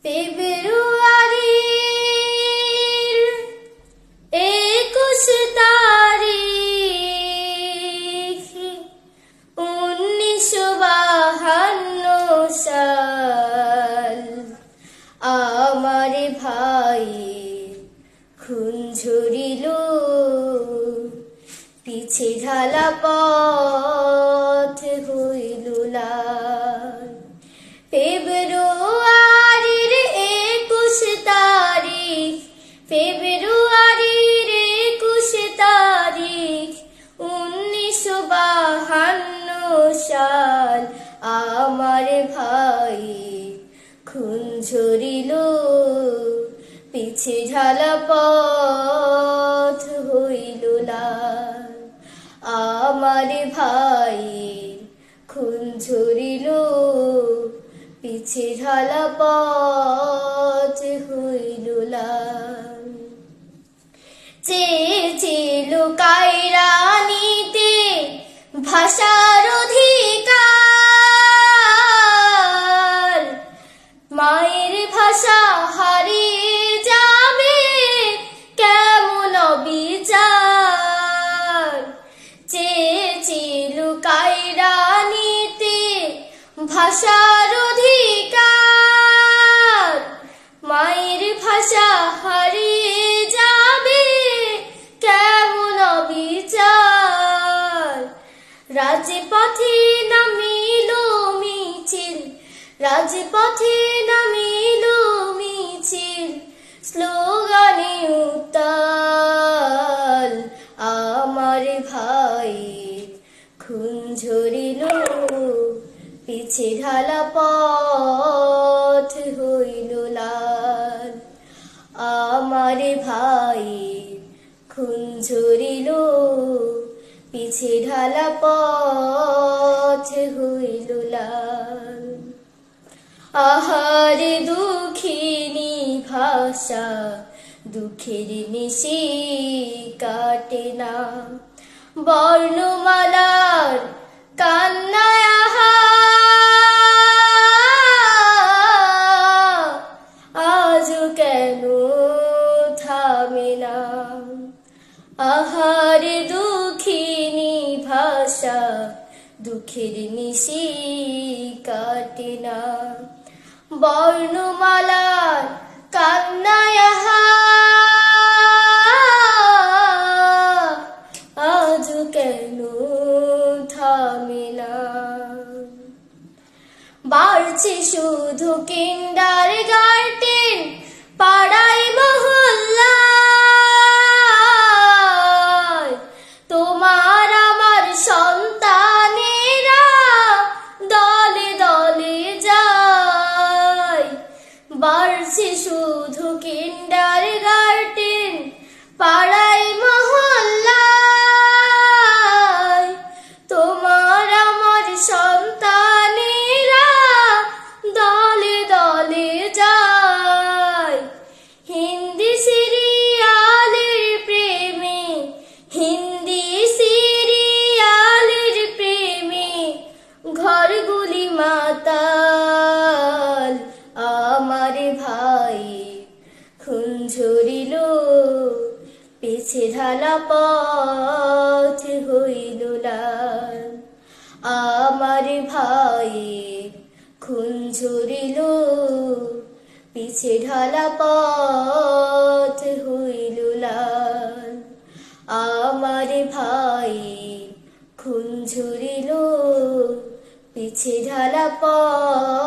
ফেব্রুয়ারির 21 তারিখ 1952 সাল আমার ভাই খুন ঝরিল পিছে ঢালা পথ হইল লাল। ফেব্রুয়ারির 21 তারিখ ফেব্রুয়ারির 21 তারিখ 1952 সাল আমার ভাই খুন ঝরিল পিছে ঢালা পথ হইল লাল। আমার ভাই খুন ঝরিল পিছে ঢালা পথ হইল লাল। চেয়েছিল কায়রা নিতে ভাষার অধিকার, মায়ের ভাষা হারিয়ে যাবে কেমন বিচার। চেয়েছিল কায়রা নিতে ভাষার অধিকার, মায়ের ভাষা হারিয়ে যাবে কেমন বিচার। রাজপথে নামিল মিছিল, রাজপথে নামিল মিছিল, স্লোগানে উত্তাল। আমার ভাই খুন ঝরিল পিছে ঢালা পথ হইল লাল। আমার ভাই খুন ঝরিল পিছে ঢালা পথ হইল লাল। আহার দুঃখিনী ভাষা দুঃখের নিশি কাটে না, বর্ণমালার কান্নায় আহা আজও কেন থামে না। আহার দুঃখিনী ভাষা দুঃখের নিশি কাটে না, বর্ণমালার কান্নায় আহা আজও কেন থামে না। বাড়ছে শুধু কিন্ডারগার্টেন পাড়ায় মহল্লায়, তোমার আমার সন্তানেরা দলে দলে যায়। বাড়ছে শুধু কিন্ডারগার্টেন পাড়ায় মহল্লায়, তোমার আমার সন্তানেরা দলে দলে যায়। হিন্দি সিরিয়ালের প্রেমে, হিন্দি সিরিয়ালের প্রেমে ঘরগুলি মাতাল। আমার ভাই খুন ঝরিল পিছে ঢালা পথ হইল লাল। আমার ভাই খুন ঝরিল পিছে ঢালা পথ হইল লাল। আমার ভাই খুন ঝরিল পিছে ঢালা পথ